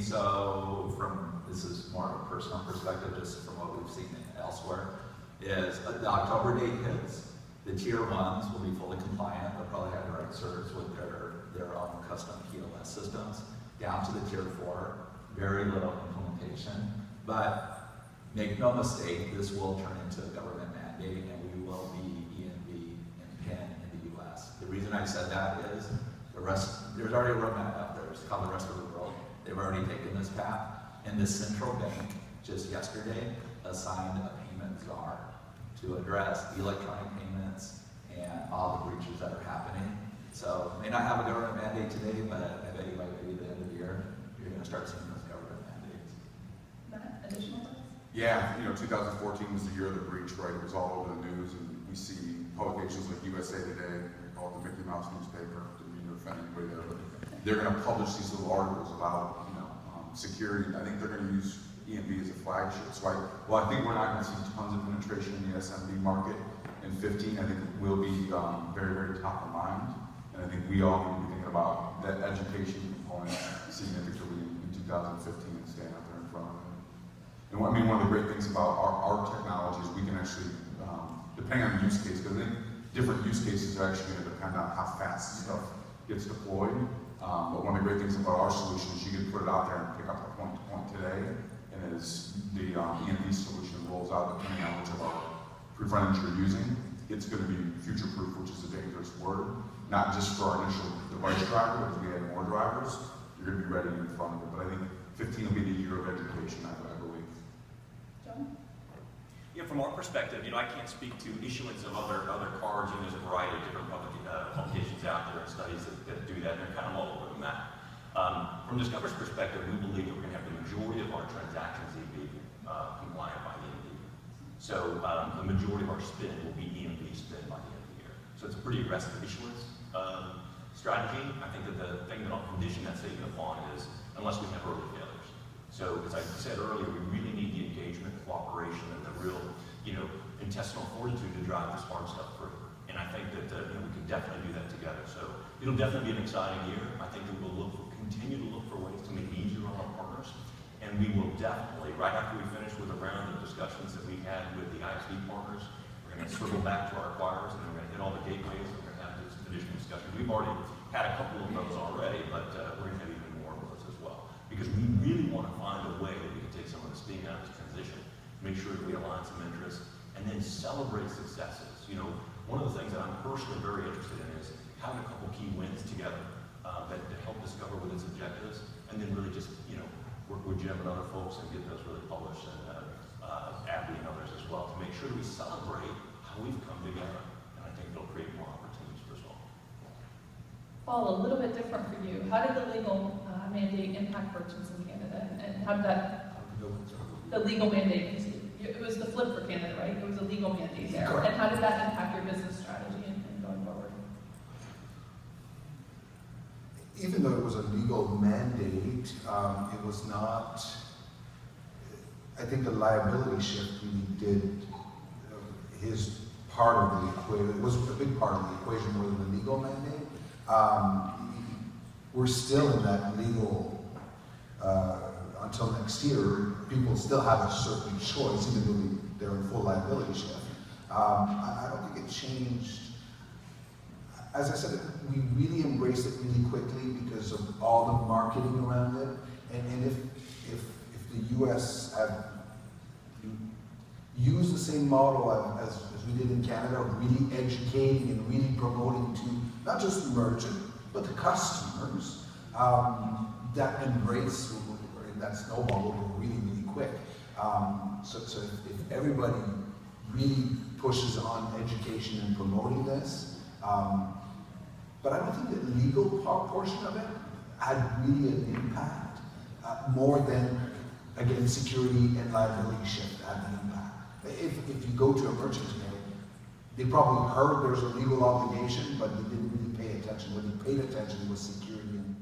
seen, so this is more of a personal perspective, just from what we've seen elsewhere, is the October date hits, the tier 1s will be fully compliant. They'll probably have direct certs with their own custom POS systems, down to the tier 4, very little implementation. But make no mistake, this will turn into a government mandate, and we will be EMV and PIN in the US. The reason I said that is there's already a roadmap out there. It's called the rest of the world. They've already taken this path. And the central bank just yesterday assigned a payment czar to address electronic payments and all the breaches that are happening. So may not have a government mandate today, but I bet you by maybe the end of the year, you're going to start seeing those government mandates. Matt, additional thoughts? Yeah, 2014 was the year of the breach, right? It was all over the news, and we see publications like USA Today, we call it the Mickey Mouse newspaper, didn't mean to offend anybody there, but they're going to publish these little articles about, security. I think they're going to use EMV as a flagship. So I think we're not going to see tons of penetration in the SMB market in 15. I think it will be very, very top of mind. And I think we all need to be thinking about that education component significantly in 2015 and staying out there in front of it. And I mean, one of the great things about our technology is we can actually, depending on the use case, because I think different use cases are actually going to depend on how fast stuff gets deployed. But one of the great things about our solution is you can put it out there and pick up a point-to-point today, and as the EMV solution rolls out, depending on which of our front-ends you're using, it's going to be future-proof, which is a dangerous word, not just for our initial device driver, but as we add more drivers, you're going to be ready in front of it. But I think 15 will be the year of education, I believe. John? Yeah, from our perspective, I can't speak to issuance of other cards. There's a variety of different publications out there and studies that do that, and they're kind of all over the map. From Discover's perspective, we believe that we're going to have the majority of our transactions be compliant by the end of the year. So the majority of our spend will be EMV spend by the end of the year. So it's a pretty aggressive issuance strategy. I think that the thing that I'll condition that statement upon is unless we have early failures. So as I said earlier, we really need the engagement, cooperation, and the real, intestinal fortitude to drive this hard stuff through. And I think that we can definitely do that together. So it'll definitely be an exciting year. I think that we'll continue to look for ways to make it easier on our partners. And we will definitely, right after we finish with a round of discussions that we had with the ISV partners, we're going to circle back to our acquirers, and then we're going to hit all the gateways, and we're going to have this additional discussion. We've already had a couple of those already, but we're going to have even more of those as well. Because we really want to find a way that we can take some of the steam out of this transition, make sure that we align some interests, and then celebrate successes. One of the things that I'm personally very interested in is having a couple key wins together that help Discover with its objectives, and then really just work with Jim and other folks and get those really published, and Abby and others as well, to make sure that we celebrate how we've come together. And I think it'll create more opportunities for us all. Paul, a little bit different for you. How did the legal mandate impact merchants in Canada, and how did that, the legal mandate, it was the flip for Canada, right? It was a legal mandate there. Correct. And how did that impact your business strategy and going forward? Even though it was a legal mandate, it was not, I think the liability shift really did his part of the equation. It was a big part of the equation more than the legal mandate. We're still in that legal, until next year, people still have a certain choice, even though they're in full liability shift. I don't think it changed. As I said, we really embraced it really quickly because of all the marketing around it. And if the US had used the same model as we did in Canada, really educating and really promoting to not just the merchant, but the customers, that embrace, that snowball will go really, really quick. So if everybody really pushes on education and promoting this, but I don't think the legal portion of it had really an impact, more than, again, security and liability shift had an impact. If you go to a merchant today, they probably heard there's a legal obligation, but they didn't really pay attention. What they paid attention was security and